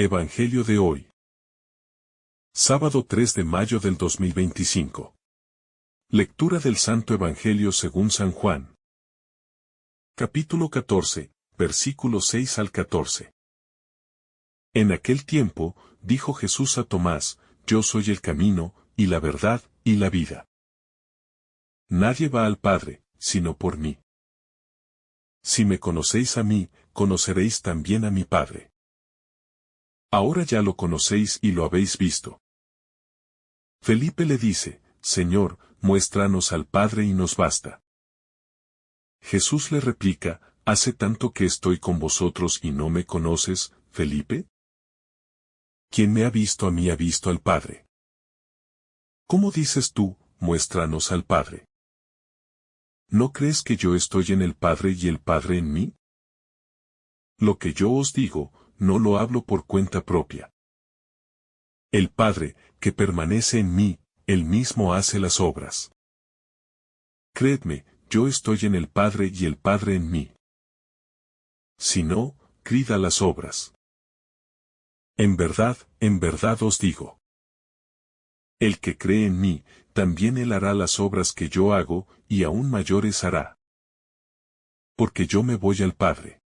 Evangelio de hoy. Sábado 3 de mayo del 2025. Lectura del Santo Evangelio según San Juan. Capítulo 14, versículos 6 al 14. En aquel tiempo, dijo Jesús a Tomás: Yo soy el camino, y la verdad, y la vida. Nadie va al Padre, sino por mí. Si me conocéis a mí, conoceréis también a mi Padre. Ahora ya lo conocéis y lo habéis visto. Felipe le dice: Señor, muéstranos al Padre y nos basta. Jesús le replica: ¿Hace tanto que estoy con vosotros y no me conoces, Felipe? Quien me ha visto a mí ha visto al Padre. ¿Cómo dices tú, muéstranos al Padre? ¿No crees que yo estoy en el Padre y el Padre en mí? Lo que yo os digo, no lo hablo por cuenta propia. El Padre, que permanece en mí, Él mismo hace las obras. Creedme, yo estoy en el Padre y el Padre en mí. Si no, crida las obras. En verdad os digo. El que cree en mí, también él hará las obras que yo hago, y aún mayores hará. Porque yo me voy al Padre.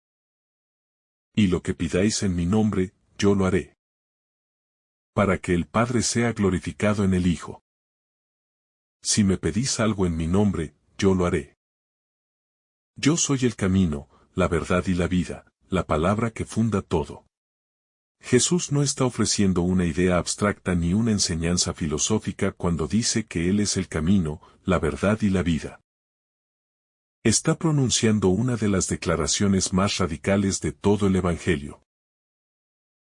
Y lo que pidáis en mi nombre, yo lo haré. Para que el Padre sea glorificado en el Hijo. Si me pedís algo en mi nombre, yo lo haré. Yo soy el camino, la verdad y la vida, la palabra que funda todo. Jesús no está ofreciendo una idea abstracta ni una enseñanza filosófica cuando dice que Él es el camino, la verdad y la vida. Está pronunciando una de las declaraciones más radicales de todo el Evangelio.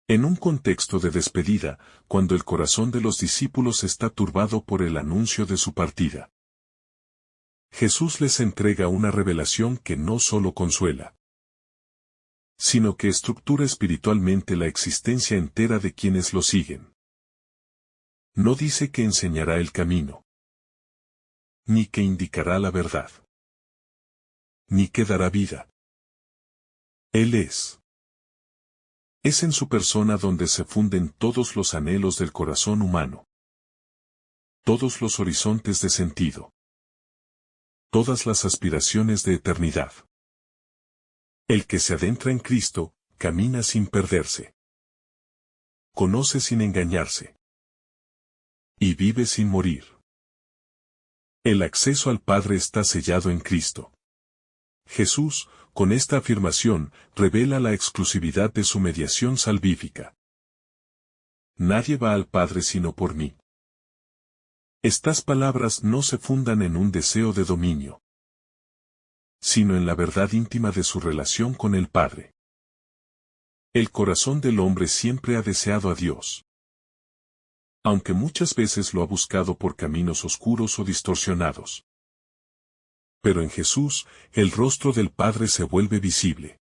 En un contexto de despedida, cuando el corazón de los discípulos está turbado por el anuncio de su partida, Jesús les entrega una revelación que no solo consuela, sino que estructura espiritualmente la existencia entera de quienes lo siguen. No dice que enseñará el camino, ni que indicará la verdad, ni que dará vida. Él es. Es en su persona donde se funden todos los anhelos del corazón humano, todos los horizontes de sentido, todas las aspiraciones de eternidad. El que se adentra en Cristo, camina sin perderse, conoce sin engañarse, y vive sin morir. El acceso al Padre está sellado en Cristo. Jesús, con esta afirmación, revela la exclusividad de su mediación salvífica. Nadie va al Padre sino por mí. Estas palabras no se fundan en un deseo de dominio, sino en la verdad íntima de su relación con el Padre. El corazón del hombre siempre ha deseado a Dios, aunque muchas veces lo ha buscado por caminos oscuros o distorsionados. Pero en Jesús, el rostro del Padre se vuelve visible,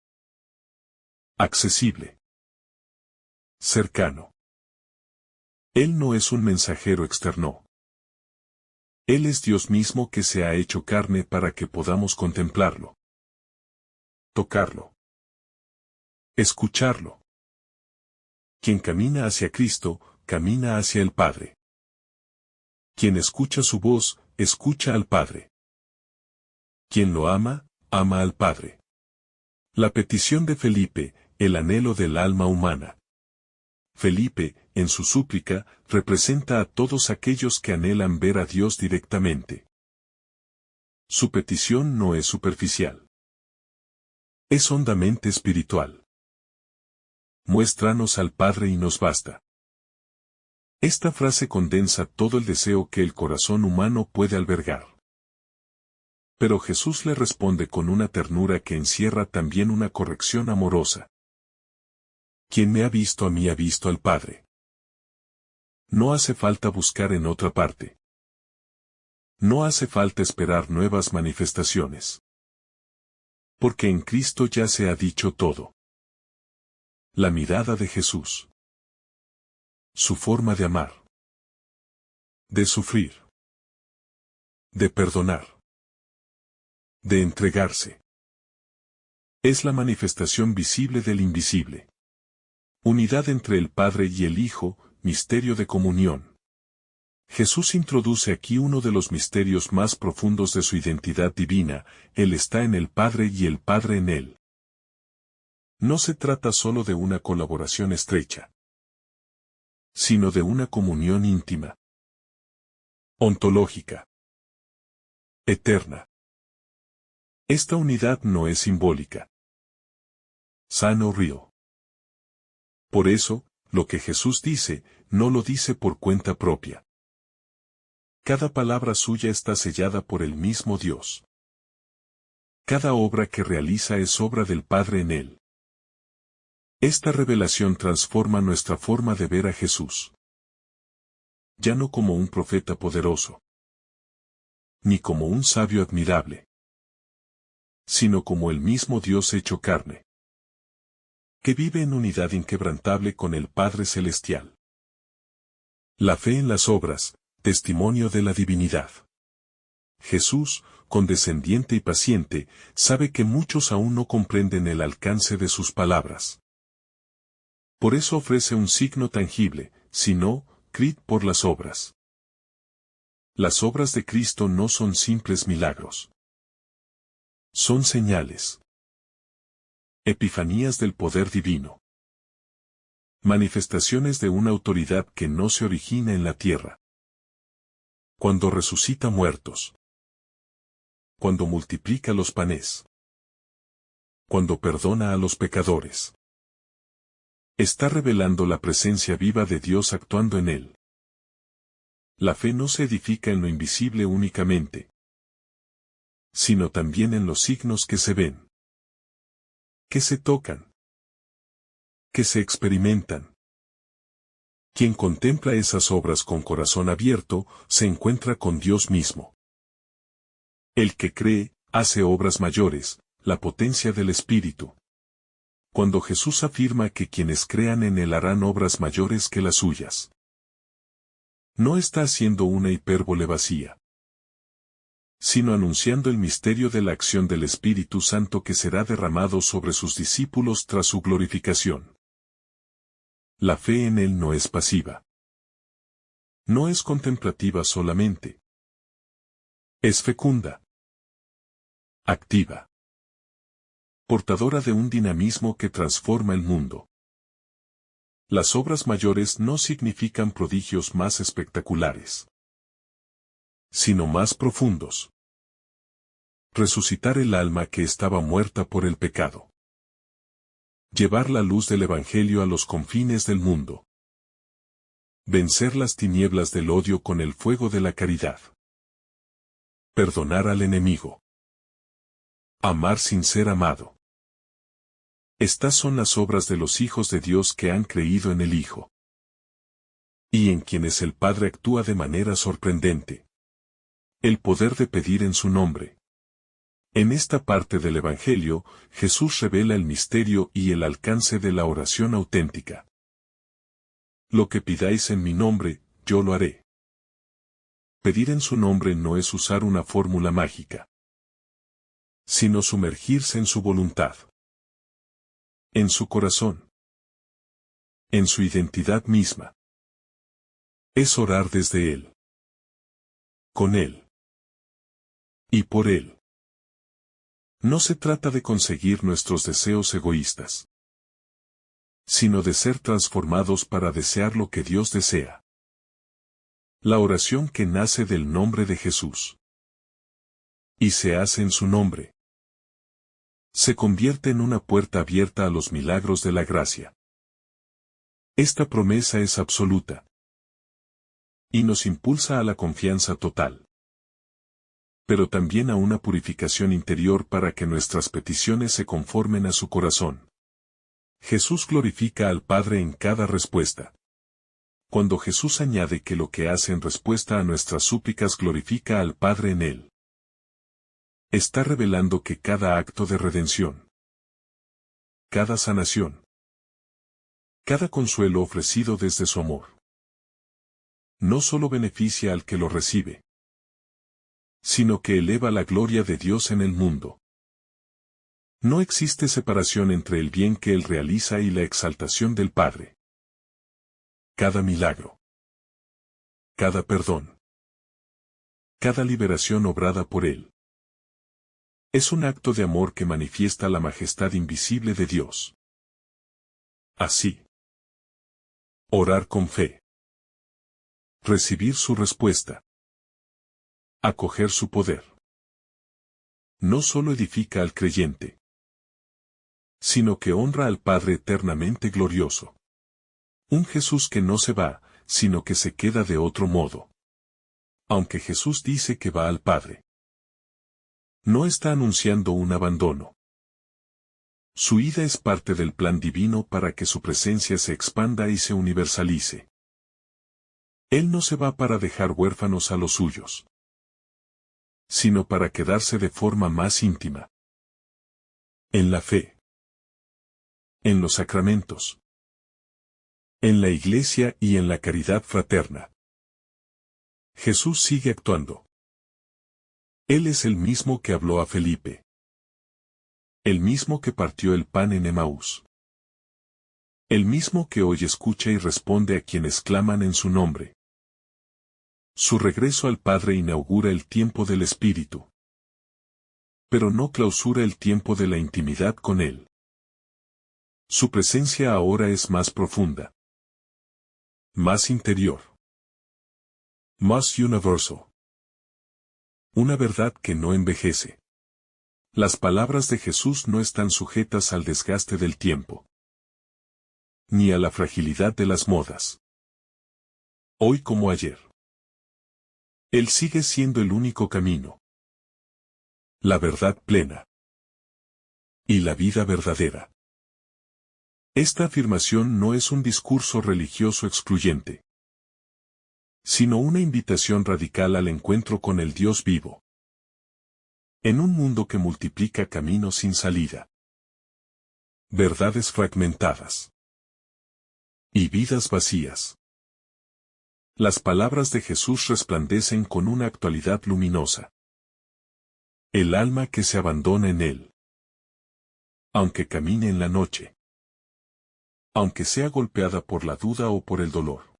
accesible, cercano. Él no es un mensajero externo. Él es Dios mismo que se ha hecho carne para que podamos contemplarlo, tocarlo, escucharlo. Quien camina hacia Cristo, camina hacia el Padre. Quien escucha su voz, escucha al Padre. Quien lo ama, ama al Padre. La petición de Felipe, el anhelo del alma humana. Felipe, en su súplica, representa a todos aquellos que anhelan ver a Dios directamente. Su petición no es superficial. Es hondamente espiritual. Muéstranos al Padre y nos basta. Esta frase condensa todo el deseo que el corazón humano puede albergar. Pero Jesús le responde con una ternura que encierra también una corrección amorosa. Quien me ha visto a mí ha visto al Padre. No hace falta buscar en otra parte. No hace falta esperar nuevas manifestaciones. Porque en Cristo ya se ha dicho todo. La mirada de Jesús. Su forma de amar. De sufrir. De perdonar. De entregarse. Es la manifestación visible del invisible. Unidad entre el Padre y el Hijo, misterio de comunión. Jesús introduce aquí uno de los misterios más profundos de su identidad divina: Él está en el Padre y el Padre en Él. No se trata solo de una colaboración estrecha, sino de una comunión íntima, ontológica, eterna. Esta unidad no es simbólica. Sano río. Por eso, lo que Jesús dice, no lo dice por cuenta propia. Cada palabra suya está sellada por el mismo Dios. Cada obra que realiza es obra del Padre en él. Esta revelación transforma nuestra forma de ver a Jesús. Ya no como un profeta poderoso, ni como un sabio admirable, sino como el mismo Dios hecho carne, que vive en unidad inquebrantable con el Padre Celestial. La fe en las obras, testimonio de la divinidad. Jesús, condescendiente y paciente, sabe que muchos aún no comprenden el alcance de sus palabras. Por eso ofrece un signo tangible: si no, creed por las obras. Las obras de Cristo no son simples milagros. Son señales. Epifanías del poder divino. Manifestaciones de una autoridad que no se origina en la tierra. Cuando resucita muertos. Cuando multiplica los panes. Cuando perdona a los pecadores. Está revelando la presencia viva de Dios actuando en él. La fe no se edifica en lo invisible únicamente, sino también en los signos que se ven, que se tocan, que se experimentan. Quien contempla esas obras con corazón abierto, se encuentra con Dios mismo. El que cree, hace obras mayores, la potencia del Espíritu. Cuando Jesús afirma que quienes crean en él harán obras mayores que las suyas, no está haciendo una hipérbole vacía, sino anunciando el misterio de la acción del Espíritu Santo que será derramado sobre sus discípulos tras su glorificación. La fe en él no es pasiva. No es contemplativa solamente. Es fecunda, activa, portadora de un dinamismo que transforma el mundo. Las obras mayores no significan prodigios más espectaculares, sino más profundos. Resucitar el alma que estaba muerta por el pecado. Llevar la luz del Evangelio a los confines del mundo. Vencer las tinieblas del odio con el fuego de la caridad. Perdonar al enemigo. Amar sin ser amado. Estas son las obras de los hijos de Dios que han creído en el Hijo, y en quienes el Padre actúa de manera sorprendente. El poder de pedir en su nombre. En esta parte del Evangelio, Jesús revela el misterio y el alcance de la oración auténtica. Lo que pidáis en mi nombre, yo lo haré. Pedir en su nombre no es usar una fórmula mágica, sino sumergirse en su voluntad, en su corazón, en su identidad misma. Es orar desde Él, con Él y por Él. No se trata de conseguir nuestros deseos egoístas, sino de ser transformados para desear lo que Dios desea. La oración que nace del nombre de Jesús y se hace en su nombre, se convierte en una puerta abierta a los milagros de la gracia. Esta promesa es absoluta y nos impulsa a la confianza total, pero también a una purificación interior para que nuestras peticiones se conformen a su corazón. Jesús glorifica al Padre en cada respuesta. Cuando Jesús añade que lo que hace en respuesta a nuestras súplicas glorifica al Padre en él, está revelando que cada acto de redención, cada sanación, cada consuelo ofrecido desde su amor, no solo beneficia al que lo recibe, sino que eleva la gloria de Dios en el mundo. No existe separación entre el bien que Él realiza y la exaltación del Padre. Cada milagro, cada perdón, cada liberación obrada por Él, es un acto de amor que manifiesta la majestad invisible de Dios. Así, orar con fe, recibir su respuesta, acoger su poder, no solo edifica al creyente, sino que honra al Padre eternamente glorioso. Un Jesús que no se va, sino que se queda de otro modo. Aunque Jesús dice que va al Padre, no está anunciando un abandono. Su ida es parte del plan divino para que su presencia se expanda y se universalice. Él no se va para dejar huérfanos a los suyos, sino para quedarse de forma más íntima. En la fe, en los sacramentos, en la iglesia y en la caridad fraterna. Jesús sigue actuando. Él es el mismo que habló a Felipe. El mismo que partió el pan en Emaús. El mismo que hoy escucha y responde a quienes claman en su nombre. Su regreso al Padre inaugura el tiempo del Espíritu, pero no clausura el tiempo de la intimidad con Él. Su presencia ahora es más profunda, más interior, más universal. Una verdad que no envejece. Las palabras de Jesús no están sujetas al desgaste del tiempo, ni a la fragilidad de las modas. Hoy como ayer, Él sigue siendo el único camino, la verdad plena y la vida verdadera. Esta afirmación no es un discurso religioso excluyente, sino una invitación radical al encuentro con el Dios vivo. En un mundo que multiplica caminos sin salida, verdades fragmentadas y vidas vacías, las palabras de Jesús resplandecen con una actualidad luminosa. El alma que se abandona en Él, aunque camine en la noche, aunque sea golpeada por la duda o por el dolor,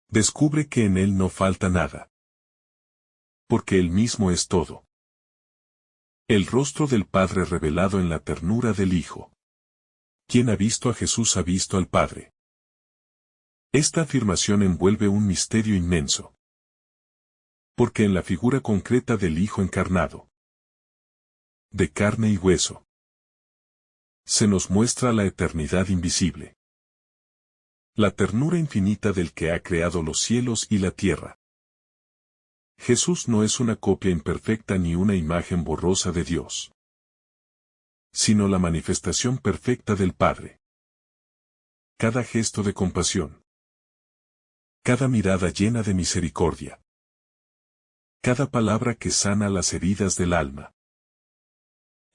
descubre que en Él no falta nada, porque Él mismo es todo. El rostro del Padre revelado en la ternura del Hijo. Quien ha visto a Jesús ha visto al Padre. Esta afirmación envuelve un misterio inmenso. Porque en la figura concreta del Hijo encarnado, de carne y hueso, se nos muestra la eternidad invisible. La ternura infinita del que ha creado los cielos y la tierra. Jesús no es una copia imperfecta ni una imagen borrosa de Dios, sino la manifestación perfecta del Padre. Cada gesto de compasión, cada mirada llena de misericordia, cada palabra que sana las heridas del alma,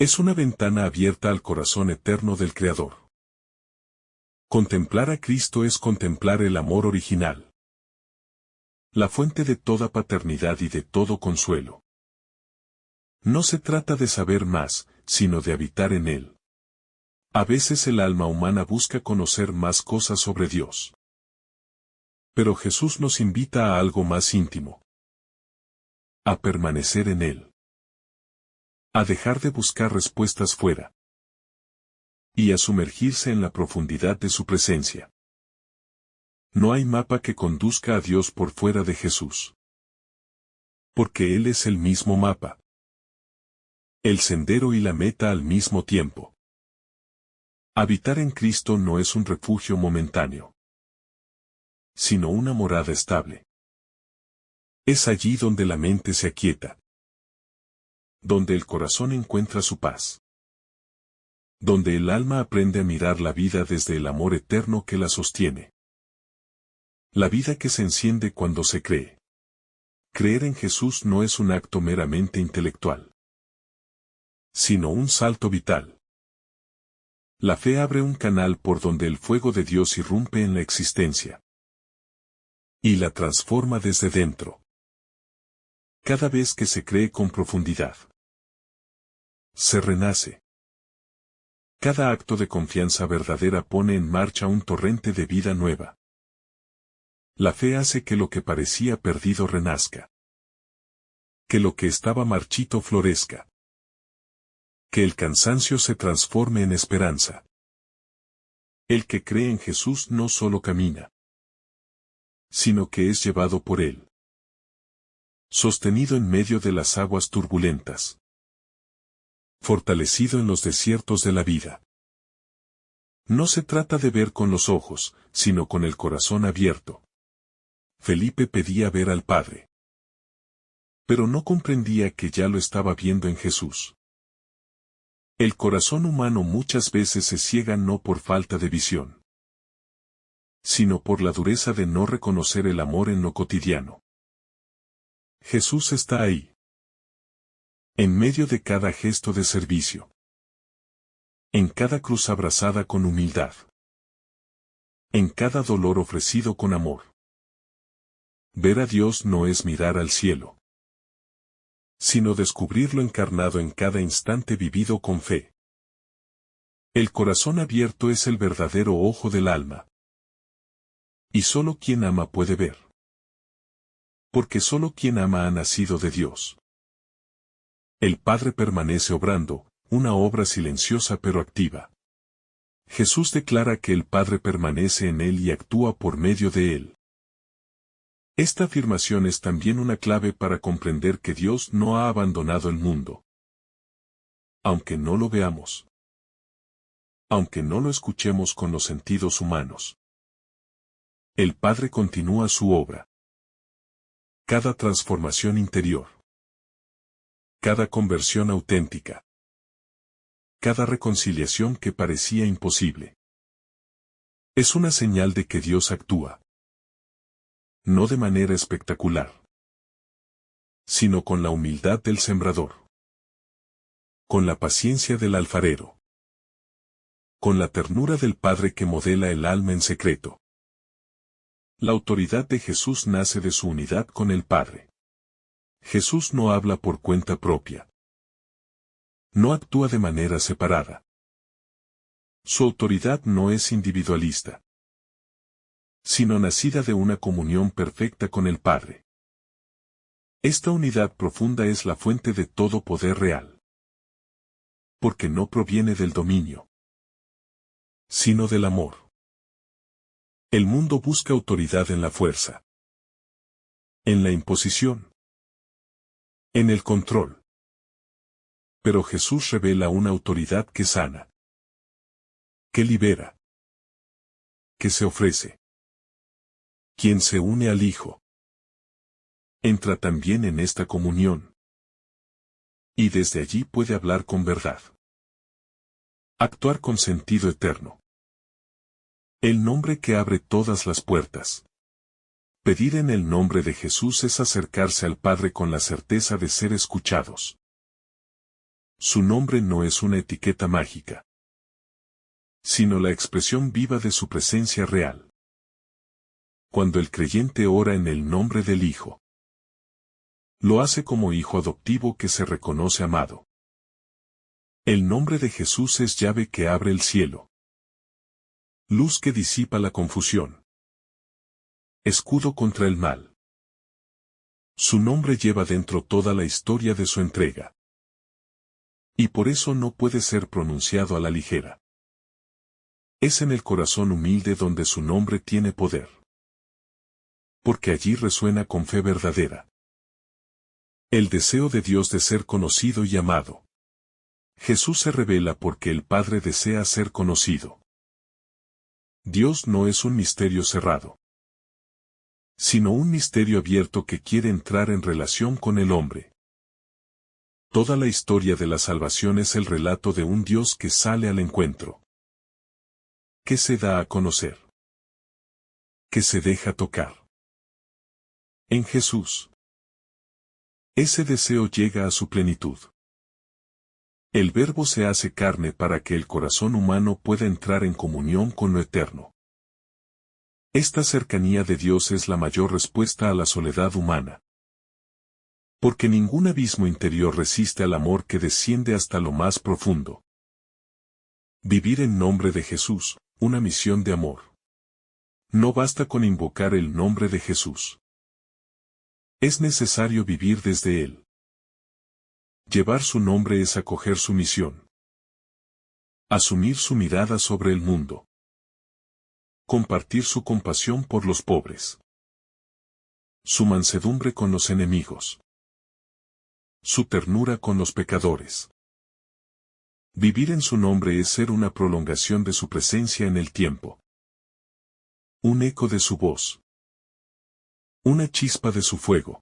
es una ventana abierta al corazón eterno del Creador. Contemplar a Cristo es contemplar el amor original, la fuente de toda paternidad y de todo consuelo. No se trata de saber más, sino de habitar en Él. A veces el alma humana busca conocer más cosas sobre Dios. Pero Jesús nos invita a algo más íntimo. A permanecer en Él. A dejar de buscar respuestas fuera. Y a sumergirse en la profundidad de su presencia. No hay mapa que conduzca a Dios por fuera de Jesús. Porque Él es el mismo mapa. El sendero y la meta al mismo tiempo. Habitar en Cristo no es un refugio momentáneo, sino una morada estable. Es allí donde la mente se aquieta, donde el corazón encuentra su paz, donde el alma aprende a mirar la vida desde el amor eterno que la sostiene. La vida que se enciende cuando se cree. Creer en Jesús no es un acto meramente intelectual, sino un salto vital. La fe abre un canal por donde el fuego de Dios irrumpe en la existencia y la transforma desde dentro. Cada vez que se cree con profundidad, se renace. Cada acto de confianza verdadera pone en marcha un torrente de vida nueva. La fe hace que lo que parecía perdido renazca. Que lo que estaba marchito florezca. Que el cansancio se transforme en esperanza. El que cree en Jesús no solo camina, sino que es llevado por Él. Sostenido en medio de las aguas turbulentas. Fortalecido en los desiertos de la vida. No se trata de ver con los ojos, sino con el corazón abierto. Felipe pedía ver al Padre. Pero no comprendía que ya lo estaba viendo en Jesús. El corazón humano muchas veces se ciega no por falta de visión, sino por la dureza de no reconocer el amor en lo cotidiano. Jesús está ahí. En medio de cada gesto de servicio. En cada cruz abrazada con humildad. En cada dolor ofrecido con amor. Ver a Dios no es mirar al cielo, sino descubrirlo encarnado en cada instante vivido con fe. El corazón abierto es el verdadero ojo del alma. Y solo quien ama puede ver. Porque solo quien ama ha nacido de Dios. El Padre permanece obrando, una obra silenciosa pero activa. Jesús declara que el Padre permanece en él y actúa por medio de él. Esta afirmación es también una clave para comprender que Dios no ha abandonado el mundo. Aunque no lo veamos. Aunque no lo escuchemos con los sentidos humanos. El Padre continúa su obra. Cada transformación interior. Cada conversión auténtica. Cada reconciliación que parecía imposible. Es una señal de que Dios actúa. No de manera espectacular, sino con la humildad del sembrador. Con la paciencia del alfarero. Con la ternura del Padre que modela el alma en secreto. La autoridad de Jesús nace de su unidad con el Padre. Jesús no habla por cuenta propia. No actúa de manera separada. Su autoridad no es individualista, sino nacida de una comunión perfecta con el Padre. Esta unidad profunda es la fuente de todo poder real. Porque no proviene del dominio, sino del amor. El mundo busca autoridad en la fuerza, en la imposición, en el control. Pero Jesús revela una autoridad que sana, que libera, que se ofrece. Quien se une al Hijo entra también en esta comunión. Y desde allí puede hablar con verdad. Actuar con sentido eterno. El nombre que abre todas las puertas. Pedir en el nombre de Jesús es acercarse al Padre con la certeza de ser escuchados. Su nombre no es una etiqueta mágica, sino la expresión viva de su presencia real. Cuando el creyente ora en el nombre del Hijo, lo hace como hijo adoptivo que se reconoce amado. El nombre de Jesús es llave que abre el cielo. Luz que disipa la confusión. Escudo contra el mal. Su nombre lleva dentro toda la historia de su entrega. Y por eso no puede ser pronunciado a la ligera. Es en el corazón humilde donde su nombre tiene poder. Porque allí resuena con fe verdadera. El deseo de Dios de ser conocido y amado. Jesús se revela porque el Padre desea ser conocido. Dios no es un misterio cerrado, sino un misterio abierto que quiere entrar en relación con el hombre. Toda la historia de la salvación es el relato de un Dios que sale al encuentro, que se da a conocer, que se deja tocar. En Jesús, ese deseo llega a su plenitud. El Verbo se hace carne para que el corazón humano pueda entrar en comunión con lo eterno. Esta cercanía de Dios es la mayor respuesta a la soledad humana. Porque ningún abismo interior resiste al amor que desciende hasta lo más profundo. Vivir en nombre de Jesús, una misión de amor. No basta con invocar el nombre de Jesús. Es necesario vivir desde Él. Llevar su nombre es acoger su misión. Asumir su mirada sobre el mundo. Compartir su compasión por los pobres. Su mansedumbre con los enemigos. Su ternura con los pecadores. Vivir en su nombre es ser una prolongación de su presencia en el tiempo. Un eco de su voz. Una chispa de su fuego.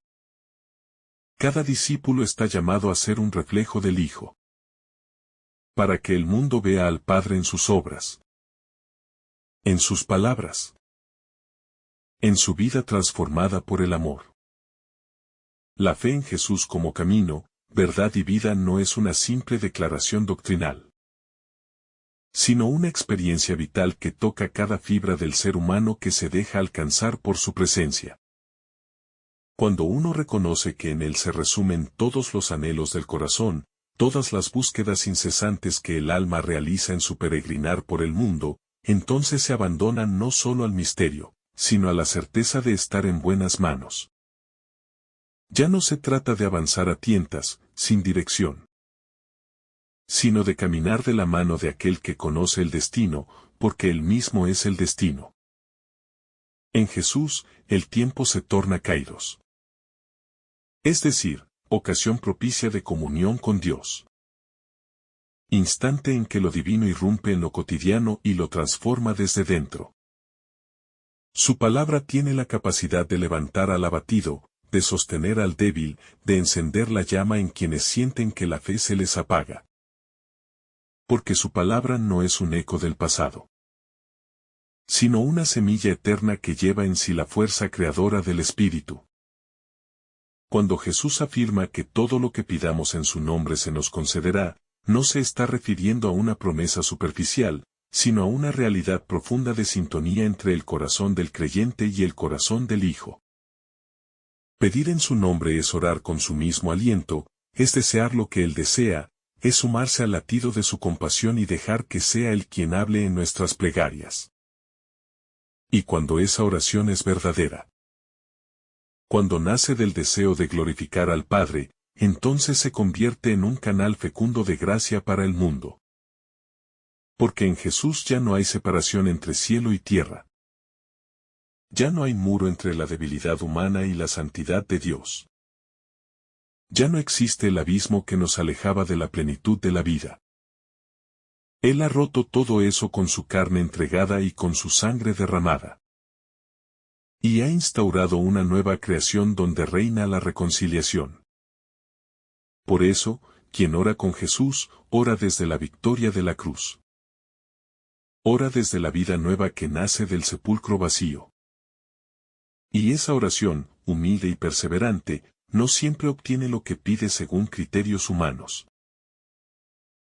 Cada discípulo está llamado a ser un reflejo del Hijo. Para que el mundo vea al Padre en sus obras. En sus palabras. En su vida transformada por el amor. La fe en Jesús como camino, verdad y vida no es una simple declaración doctrinal, sino una experiencia vital que toca cada fibra del ser humano que se deja alcanzar por su presencia. Cuando uno reconoce que en él se resumen todos los anhelos del corazón, todas las búsquedas incesantes que el alma realiza en su peregrinar por el mundo, entonces se abandona no solo al misterio, sino a la certeza de estar en buenas manos. Ya no se trata de avanzar a tientas, sin dirección, sino de caminar de la mano de aquel que conoce el destino, porque él mismo es el destino. En Jesús, el tiempo se torna kairos. Es decir, ocasión propicia de comunión con Dios. Instante en que lo divino irrumpe en lo cotidiano y lo transforma desde dentro. Su palabra tiene la capacidad de levantar al abatido, de sostener al débil, de encender la llama en quienes sienten que la fe se les apaga. Porque su palabra no es un eco del pasado, sino una semilla eterna que lleva en sí la fuerza creadora del Espíritu. Cuando Jesús afirma que todo lo que pidamos en su nombre se nos concederá, no se está refiriendo a una promesa superficial, sino a una realidad profunda de sintonía entre el corazón del creyente y el corazón del Hijo. Pedir en su nombre es orar con su mismo aliento, es desear lo que Él desea, es sumarse al latido de su compasión y dejar que sea Él quien hable en nuestras plegarias. Y cuando esa oración es verdadera, cuando nace del deseo de glorificar al Padre, entonces se convierte en un canal fecundo de gracia para el mundo. Porque en Jesús ya no hay separación entre cielo y tierra. Ya no hay muro entre la debilidad humana y la santidad de Dios. Ya no existe el abismo que nos alejaba de la plenitud de la vida. Él ha roto todo eso con su carne entregada y con su sangre derramada. Y ha instaurado una nueva creación donde reina la reconciliación. Por eso, quien ora con Jesús, ora desde la victoria de la cruz. Ora desde la vida nueva que nace del sepulcro vacío. Y esa oración, humilde y perseverante, no siempre obtiene lo que pide según criterios humanos.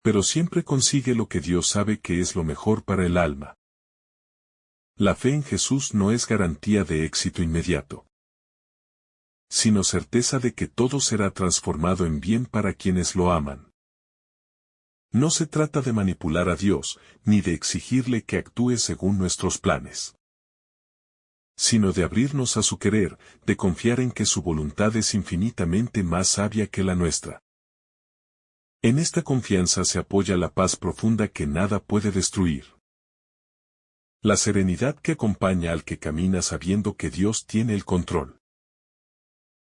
Pero siempre consigue lo que Dios sabe que es lo mejor para el alma. La fe en Jesús no es garantía de éxito inmediato, sino certeza de que todo será transformado en bien para quienes lo aman. No se trata de manipular a Dios, ni de exigirle que actúe según nuestros planes, sino de abrirnos a su querer, de confiar en que su voluntad es infinitamente más sabia que la nuestra. En esta confianza se apoya la paz profunda que nada puede destruir. La serenidad que acompaña al que camina sabiendo que Dios tiene el control.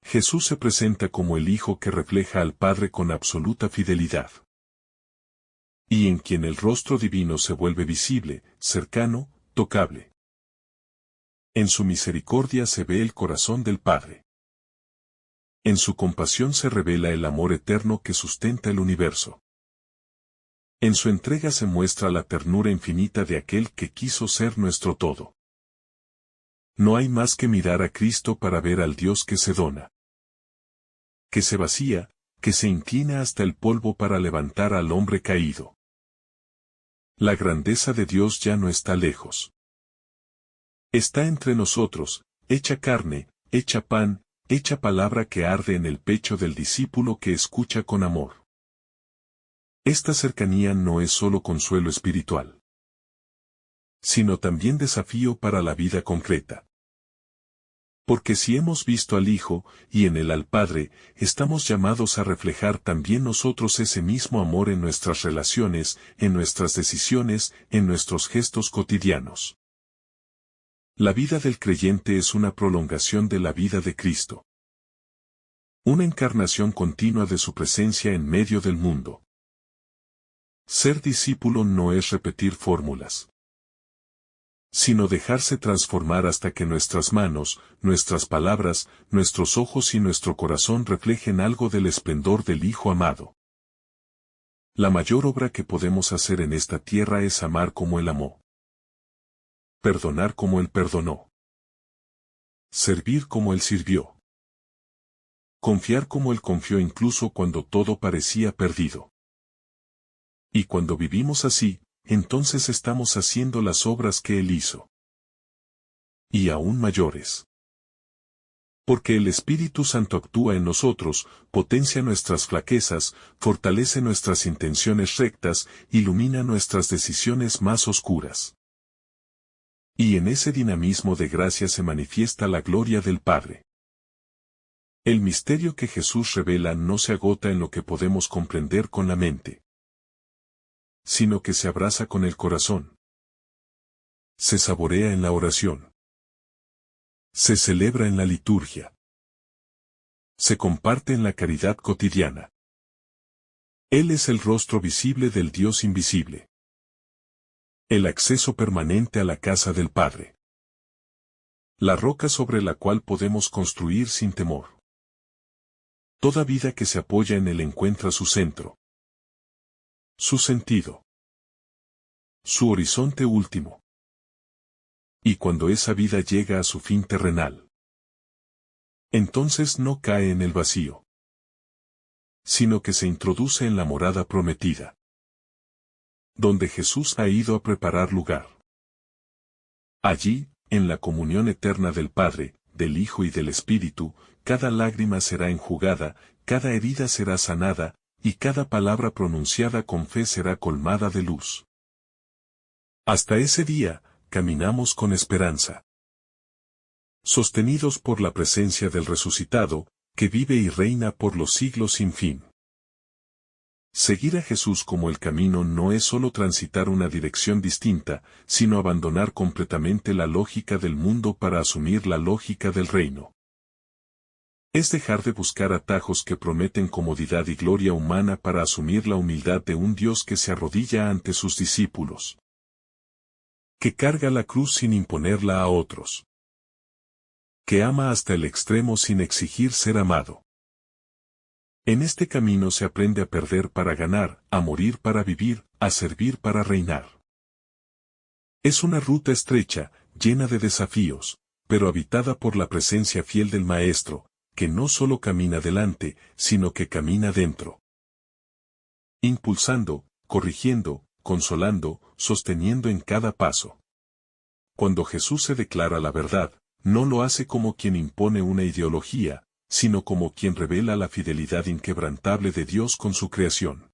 Jesús se presenta como el Hijo que refleja al Padre con absoluta fidelidad. Y en quien el rostro divino se vuelve visible, cercano, tocable. En su misericordia se ve el corazón del Padre. En su compasión se revela el amor eterno que sustenta el universo. En su entrega se muestra la ternura infinita de aquel que quiso ser nuestro todo. No hay más que mirar a Cristo para ver al Dios que se dona, que se vacía, que se inclina hasta el polvo para levantar al hombre caído. La grandeza de Dios ya no está lejos. Está entre nosotros, hecha carne, hecha pan, hecha palabra que arde en el pecho del discípulo que escucha con amor. Esta cercanía no es solo consuelo espiritual, sino también desafío para la vida concreta. Porque si hemos visto al Hijo, y en él al Padre, estamos llamados a reflejar también nosotros ese mismo amor en nuestras relaciones, en nuestras decisiones, en nuestros gestos cotidianos. La vida del creyente es una prolongación de la vida de Cristo. Una encarnación continua de su presencia en medio del mundo. Ser discípulo no es repetir fórmulas, sino dejarse transformar hasta que nuestras manos, nuestras palabras, nuestros ojos y nuestro corazón reflejen algo del esplendor del Hijo amado. La mayor obra que podemos hacer en esta tierra es amar como Él amó, perdonar como Él perdonó, servir como Él sirvió, confiar como Él confió incluso cuando todo parecía perdido. Y cuando vivimos así, entonces estamos haciendo las obras que Él hizo. Y aún mayores. Porque el Espíritu Santo actúa en nosotros, potencia nuestras flaquezas, fortalece nuestras intenciones rectas, ilumina nuestras decisiones más oscuras. Y en ese dinamismo de gracia se manifiesta la gloria del Padre. El misterio que Jesús revela no se agota en lo que podemos comprender con la mente, sino que se abraza con el corazón. Se saborea en la oración. Se celebra en la liturgia. Se comparte en la caridad cotidiana. Él es el rostro visible del Dios invisible. El acceso permanente a la casa del Padre. La roca sobre la cual podemos construir sin temor. Toda vida que se apoya en él encuentra su centro, su sentido, su horizonte último. Y cuando esa vida llega a su fin terrenal, entonces no cae en el vacío, sino que se introduce en la morada prometida, donde Jesús ha ido a preparar lugar. Allí, en la comunión eterna del Padre, del Hijo y del Espíritu, cada lágrima será enjugada, cada herida será sanada, y cada palabra pronunciada con fe será colmada de luz. Hasta ese día, caminamos con esperanza, sostenidos por la presencia del resucitado, que vive y reina por los siglos sin fin. Seguir a Jesús como el camino no es solo transitar una dirección distinta, sino abandonar completamente la lógica del mundo para asumir la lógica del reino. Es dejar de buscar atajos que prometen comodidad y gloria humana para asumir la humildad de un Dios que se arrodilla ante sus discípulos, que carga la cruz sin imponerla a otros, que ama hasta el extremo sin exigir ser amado. En este camino se aprende a perder para ganar, a morir para vivir, a servir para reinar. Es una ruta estrecha, llena de desafíos, pero habitada por la presencia fiel del Maestro, que no solo camina delante, sino que camina dentro. Impulsando, corrigiendo, consolando, sosteniendo en cada paso. Cuando Jesús se declara la verdad, no lo hace como quien impone una ideología, sino como quien revela la fidelidad inquebrantable de Dios con su creación.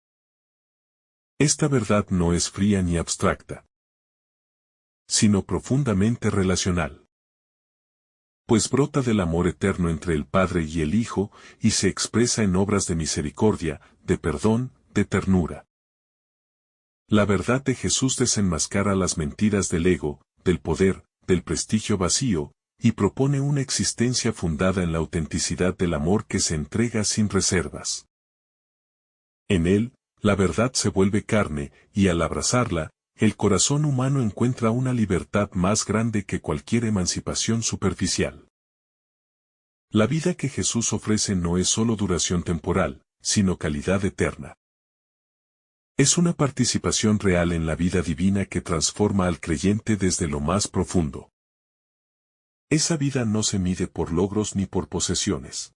Esta verdad no es fría ni abstracta, sino profundamente relacional. Pues brota del amor eterno entre el Padre y el Hijo, y se expresa en obras de misericordia, de perdón, de ternura. La verdad de Jesús desenmascara las mentiras del ego, del poder, del prestigio vacío, y propone una existencia fundada en la autenticidad del amor que se entrega sin reservas. En él, la verdad se vuelve carne, y al abrazarla, el corazón humano encuentra una libertad más grande que cualquier emancipación superficial. La vida que Jesús ofrece no es solo duración temporal, sino calidad eterna. Es una participación real en la vida divina que transforma al creyente desde lo más profundo. Esa vida no se mide por logros ni por posesiones,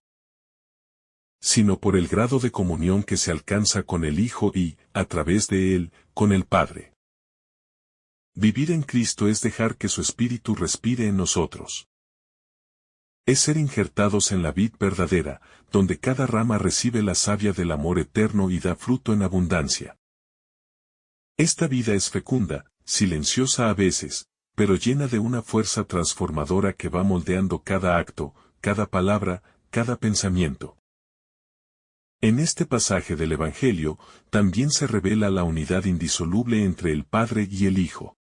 sino por el grado de comunión que se alcanza con el Hijo y, a través de él, con el Padre. Vivir en Cristo es dejar que su Espíritu respire en nosotros. Es ser injertados en la vid verdadera, donde cada rama recibe la savia del amor eterno y da fruto en abundancia. Esta vida es fecunda, silenciosa a veces, pero llena de una fuerza transformadora que va moldeando cada acto, cada palabra, cada pensamiento. En este pasaje del Evangelio, también se revela la unidad indisoluble entre el Padre y el Hijo.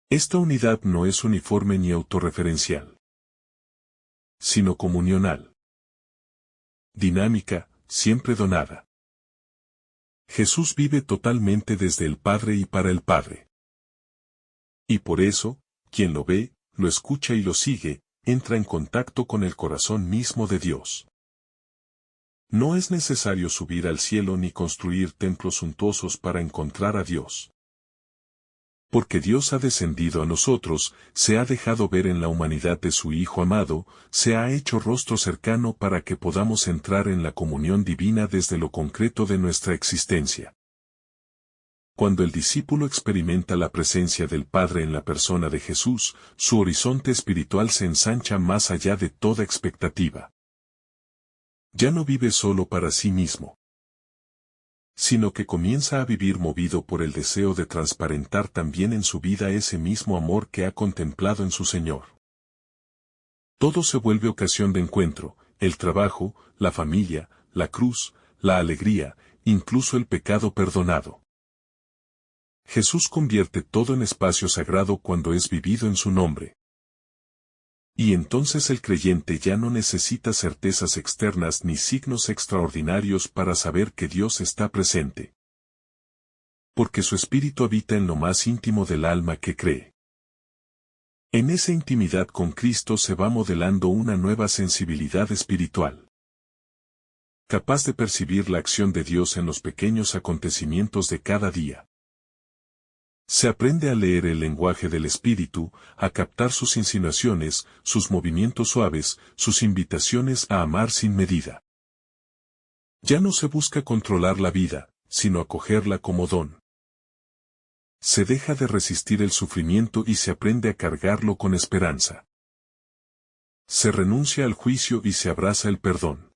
Esta unidad no es uniforme ni autorreferencial, sino comunional. Dinámica, siempre donada. Jesús vive totalmente desde el Padre y para el Padre. Y por eso, quien lo ve, lo escucha y lo sigue, entra en contacto con el corazón mismo de Dios. No es necesario subir al cielo ni construir templos suntuosos para encontrar a Dios. Porque Dios ha descendido a nosotros, se ha dejado ver en la humanidad de su Hijo amado, se ha hecho rostro cercano para que podamos entrar en la comunión divina desde lo concreto de nuestra existencia. Cuando el discípulo experimenta la presencia del Padre en la persona de Jesús, su horizonte espiritual se ensancha más allá de toda expectativa. Ya no vive solo para sí mismo, sino que comienza a vivir movido por el deseo de transparentar también en su vida ese mismo amor que ha contemplado en su Señor. Todo se vuelve ocasión de encuentro, el trabajo, la familia, la cruz, la alegría, incluso el pecado perdonado. Jesús convierte todo en espacio sagrado cuando es vivido en su nombre. Y entonces el creyente ya no necesita certezas externas ni signos extraordinarios para saber que Dios está presente. Porque su espíritu habita en lo más íntimo del alma que cree. En esa intimidad con Cristo se va modelando una nueva sensibilidad espiritual, capaz de percibir la acción de Dios en los pequeños acontecimientos de cada día. Se aprende a leer el lenguaje del Espíritu, a captar sus insinuaciones, sus movimientos suaves, sus invitaciones a amar sin medida. Ya no se busca controlar la vida, sino acogerla como don. Se deja de resistir el sufrimiento y se aprende a cargarlo con esperanza. Se renuncia al juicio y se abraza el perdón.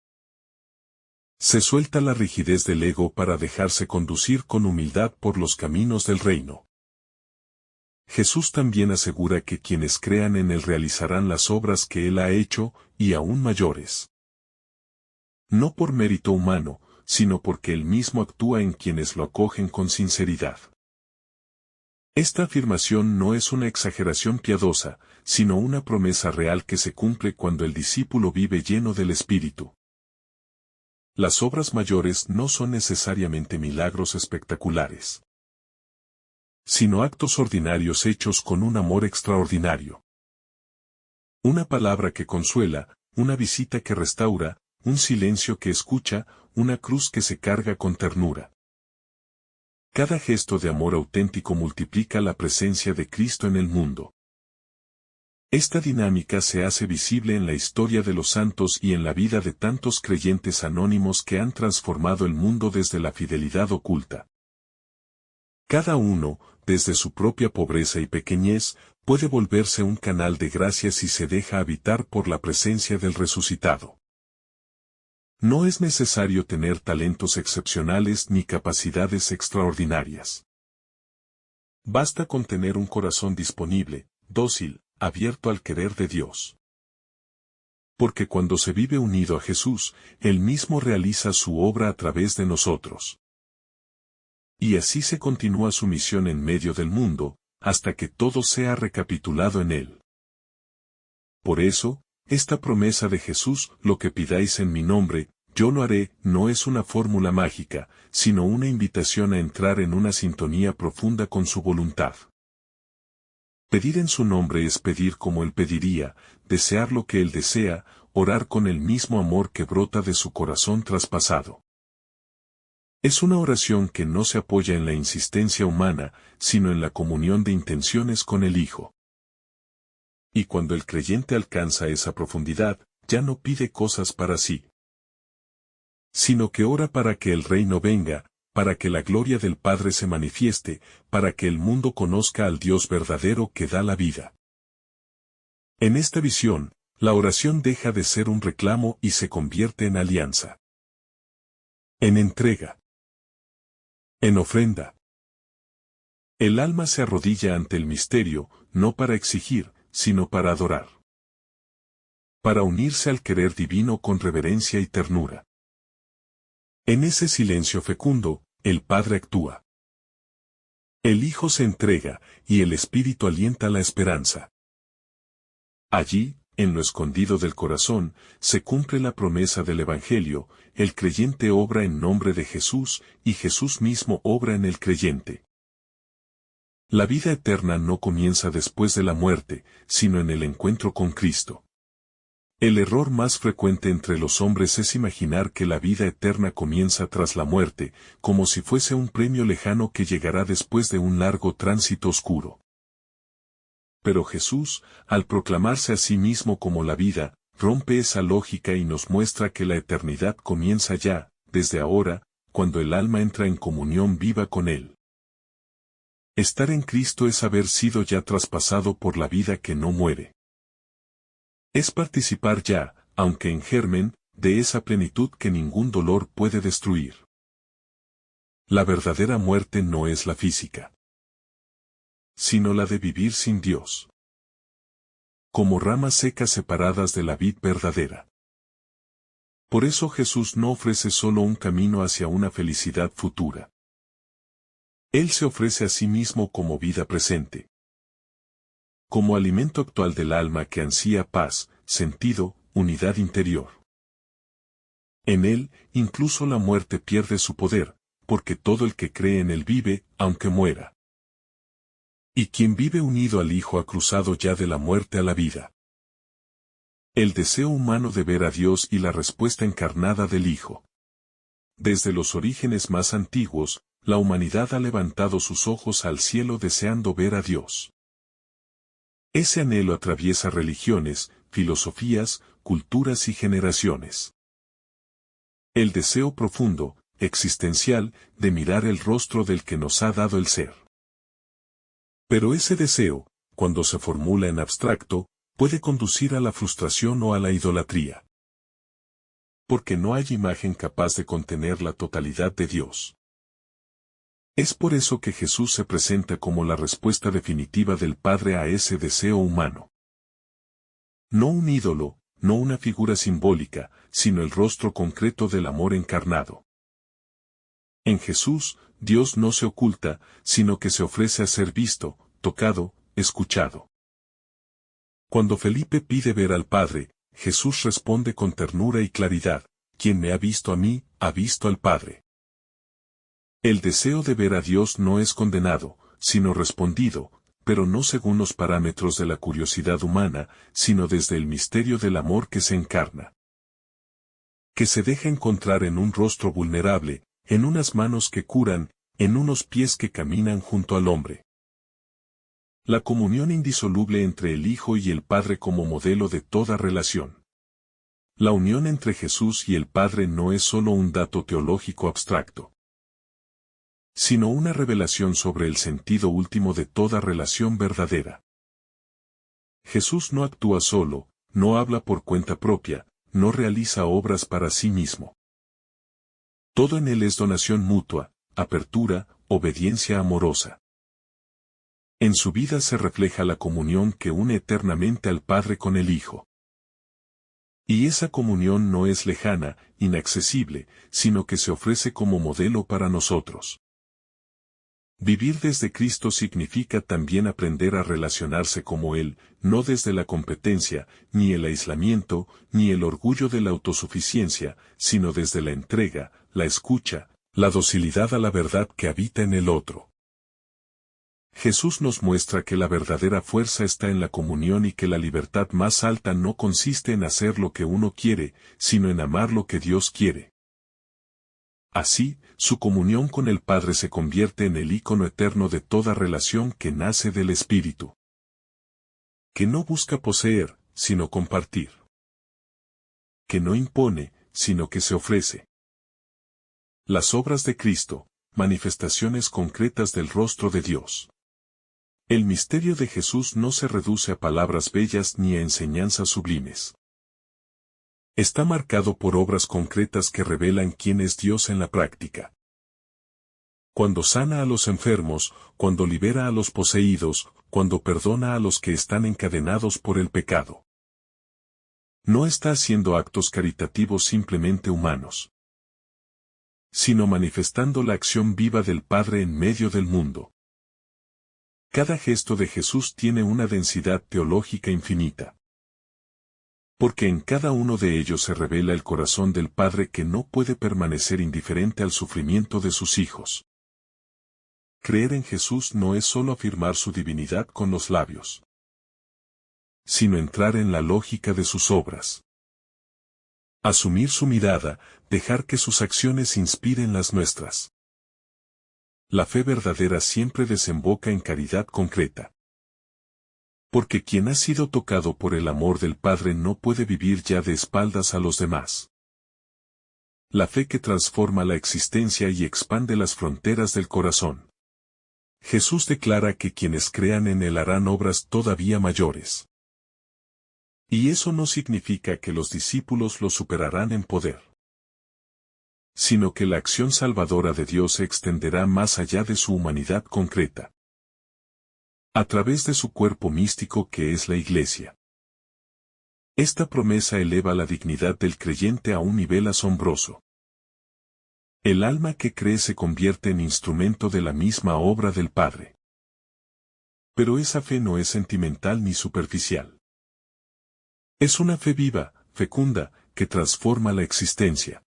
Se suelta la rigidez del ego para dejarse conducir con humildad por los caminos del reino. Jesús también asegura que quienes crean en Él realizarán las obras que Él ha hecho, y aún mayores. No por mérito humano, sino porque Él mismo actúa en quienes lo acogen con sinceridad. Esta afirmación no es una exageración piadosa, sino una promesa real que se cumple cuando el discípulo vive lleno del Espíritu. Las obras mayores no son necesariamente milagros espectaculares, sino actos ordinarios hechos con un amor extraordinario. Una palabra que consuela, una visita que restaura, un silencio que escucha, una cruz que se carga con ternura. Cada gesto de amor auténtico multiplica la presencia de Cristo en el mundo. Esta dinámica se hace visible en la historia de los santos y en la vida de tantos creyentes anónimos que han transformado el mundo desde la fidelidad oculta. Cada uno, desde su propia pobreza y pequeñez, puede volverse un canal de gracia si se deja habitar por la presencia del resucitado. No es necesario tener talentos excepcionales ni capacidades extraordinarias. Basta con tener un corazón disponible, dócil, abierto al querer de Dios. Porque cuando se vive unido a Jesús, Él mismo realiza su obra a través de nosotros. Y así se continúa su misión en medio del mundo, hasta que todo sea recapitulado en Él. Por eso, esta promesa de Jesús, lo que pidáis en mi nombre, yo lo haré, no es una fórmula mágica, sino una invitación a entrar en una sintonía profunda con su voluntad. Pedir en su nombre es pedir como Él pediría, desear lo que Él desea, orar con el mismo amor que brota de su corazón traspasado. Es una oración que no se apoya en la insistencia humana, sino en la comunión de intenciones con el Hijo. Y cuando el creyente alcanza esa profundidad, ya no pide cosas para sí, sino que ora para que el reino venga, para que la gloria del Padre se manifieste, para que el mundo conozca al Dios verdadero que da la vida. En esta visión, la oración deja de ser un reclamo y se convierte en alianza, en entrega, en ofrenda. El alma se arrodilla ante el misterio, no para exigir, sino para adorar. Para unirse al querer divino con reverencia y ternura. En ese silencio fecundo, el Padre actúa. El Hijo se entrega, y el Espíritu alienta la esperanza. Allí, en lo escondido del corazón, se cumple la promesa del Evangelio, el creyente obra en nombre de Jesús, y Jesús mismo obra en el creyente. La vida eterna no comienza después de la muerte, sino en el encuentro con Cristo. El error más frecuente entre los hombres es imaginar que la vida eterna comienza tras la muerte, como si fuese un premio lejano que llegará después de un largo tránsito oscuro. Pero Jesús, al proclamarse a sí mismo como la vida, rompe esa lógica y nos muestra que la eternidad comienza ya, desde ahora, cuando el alma entra en comunión viva con Él. Estar en Cristo es haber sido ya traspasado por la vida que no muere. Es participar ya, aunque en germen, de esa plenitud que ningún dolor puede destruir. La verdadera muerte no es la física, sino la de vivir sin Dios. Como ramas secas separadas de la vid verdadera. Por eso Jesús no ofrece solo un camino hacia una felicidad futura. Él se ofrece a sí mismo como vida presente. Como alimento actual del alma que ansía paz, sentido, unidad interior. En Él, incluso la muerte pierde su poder, porque todo el que cree en Él vive, aunque muera. Y quien vive unido al Hijo ha cruzado ya de la muerte a la vida. El deseo humano de ver a Dios y la respuesta encarnada del Hijo. Desde los orígenes más antiguos, la humanidad ha levantado sus ojos al cielo deseando ver a Dios. Ese anhelo atraviesa religiones, filosofías, culturas y generaciones. El deseo profundo, existencial, de mirar el rostro del que nos ha dado el ser. Pero ese deseo, cuando se formula en abstracto, puede conducir a la frustración o a la idolatría. Porque no hay imagen capaz de contener la totalidad de Dios. Es por eso que Jesús se presenta como la respuesta definitiva del Padre a ese deseo humano. No un ídolo, no una figura simbólica, sino el rostro concreto del amor encarnado. En Jesús, Dios no se oculta, sino que se ofrece a ser visto, tocado, escuchado. Cuando Felipe pide ver al Padre, Jesús responde con ternura y claridad: quien me ha visto a mí, ha visto al Padre. El deseo de ver a Dios no es condenado, sino respondido, pero no según los parámetros de la curiosidad humana, sino desde el misterio del amor que se encarna. Que se deja encontrar en un rostro vulnerable, en unas manos que curan, en unos pies que caminan junto al hombre. La comunión indisoluble entre el Hijo y el Padre como modelo de toda relación. La unión entre Jesús y el Padre no es solo un dato teológico abstracto, sino una revelación sobre el sentido último de toda relación verdadera. Jesús no actúa solo, no habla por cuenta propia, no realiza obras para sí mismo. Todo en Él es donación mutua, apertura, obediencia amorosa. En su vida se refleja la comunión que une eternamente al Padre con el Hijo. Y esa comunión no es lejana, inaccesible, sino que se ofrece como modelo para nosotros. Vivir desde Cristo significa también aprender a relacionarse como Él, no desde la competencia, ni el aislamiento, ni el orgullo de la autosuficiencia, sino desde la entrega, la escucha, la docilidad a la verdad que habita en el otro. Jesús nos muestra que la verdadera fuerza está en la comunión y que la libertad más alta no consiste en hacer lo que uno quiere, sino en amar lo que Dios quiere. Así, su comunión con el Padre se convierte en el ícono eterno de toda relación que nace del Espíritu. Que no busca poseer, sino compartir. Que no impone, sino que se ofrece. Las obras de Cristo, manifestaciones concretas del rostro de Dios. El misterio de Jesús no se reduce a palabras bellas ni a enseñanzas sublimes. Está marcado por obras concretas que revelan quién es Dios en la práctica. Cuando sana a los enfermos, cuando libera a los poseídos, cuando perdona a los que están encadenados por el pecado. No está haciendo actos caritativos simplemente humanos, sino manifestando la acción viva del Padre en medio del mundo. Cada gesto de Jesús tiene una densidad teológica infinita, porque en cada uno de ellos se revela el corazón del Padre que no puede permanecer indiferente al sufrimiento de sus hijos. Creer en Jesús no es solo afirmar su divinidad con los labios, sino entrar en la lógica de sus obras. Asumir su mirada, dejar que sus acciones inspiren las nuestras. La fe verdadera siempre desemboca en caridad concreta. Porque quien ha sido tocado por el amor del Padre no puede vivir ya de espaldas a los demás. La fe que transforma la existencia y expande las fronteras del corazón. Jesús declara que quienes crean en Él harán obras todavía mayores. Y eso no significa que los discípulos lo superarán en poder, sino que la acción salvadora de Dios se extenderá más allá de su humanidad concreta, a través de su cuerpo místico que es la Iglesia. Esta promesa eleva la dignidad del creyente a un nivel asombroso. El alma que cree se convierte en instrumento de la misma obra del Padre. Pero esa fe no es sentimental ni superficial. Es una fe viva, fecunda, que transforma la existencia.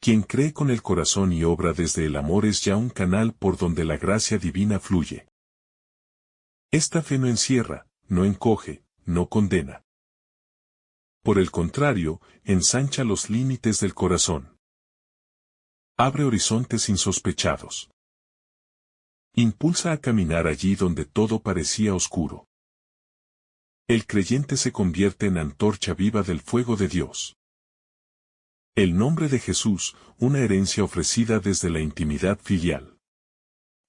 Quien cree con el corazón y obra desde el amor es ya un canal por donde la gracia divina fluye. Esta fe no encierra, no encoge, no condena. Por el contrario, ensancha los límites del corazón. Abre horizontes insospechados. Impulsa a caminar allí donde todo parecía oscuro. El creyente se convierte en antorcha viva del fuego de Dios. El nombre de Jesús, una herencia ofrecida desde la intimidad filial.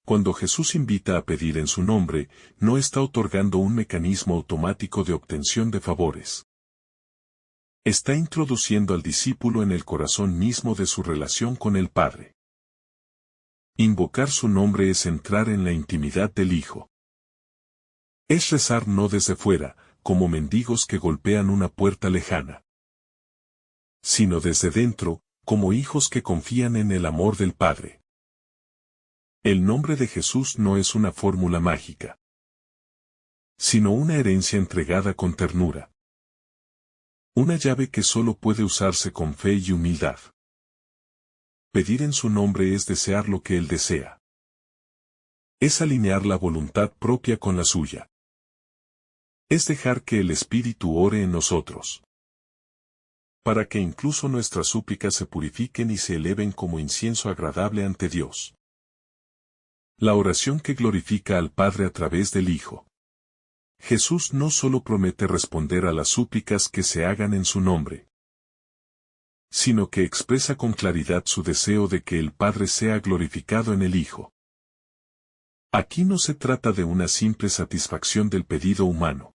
Cuando Jesús invita a pedir en su nombre, no está otorgando un mecanismo automático de obtención de favores. Está introduciendo al discípulo en el corazón mismo de su relación con el Padre. Invocar su nombre es entrar en la intimidad del Hijo. Es rezar no desde fuera, como mendigos que golpean una puerta lejana, sino desde dentro, como hijos que confían en el amor del Padre. El nombre de Jesús no es una fórmula mágica, sino una herencia entregada con ternura. Una llave que solo puede usarse con fe y humildad. Pedir en su nombre es desear lo que Él desea. Es alinear la voluntad propia con la suya. Es dejar que el Espíritu ore en nosotros, para que incluso nuestras súplicas se purifiquen y se eleven como incienso agradable ante Dios. La oración que glorifica al Padre a través del Hijo. Jesús no solo promete responder a las súplicas que se hagan en su nombre, sino que expresa con claridad su deseo de que el Padre sea glorificado en el Hijo. Aquí no se trata de una simple satisfacción del pedido humano,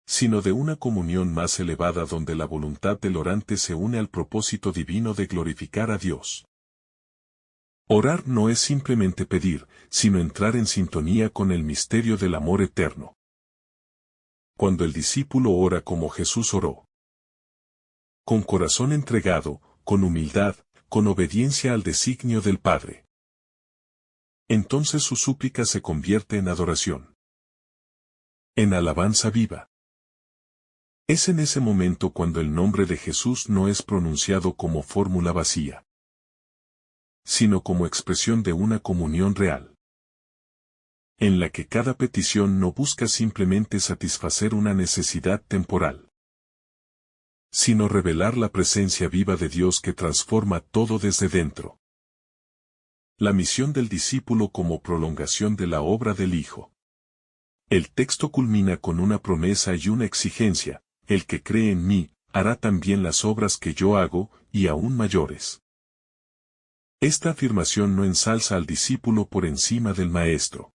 sino de una comunión más elevada donde la voluntad del orante se une al propósito divino de glorificar a Dios. Orar no es simplemente pedir, sino entrar en sintonía con el misterio del amor eterno. Cuando el discípulo ora como Jesús oró, con corazón entregado, con humildad, con obediencia al designio del Padre, entonces su súplica se convierte en adoración, en alabanza viva. Es en ese momento cuando el nombre de Jesús no es pronunciado como fórmula vacía, sino como expresión de una comunión real, en la que cada petición no busca simplemente satisfacer una necesidad temporal, sino revelar la presencia viva de Dios que transforma todo desde dentro. La misión del discípulo como prolongación de la obra del Hijo. El texto culmina con una promesa y una exigencia: el que cree en mí, hará también las obras que yo hago, y aún mayores. Esta afirmación no ensalza al discípulo por encima del maestro,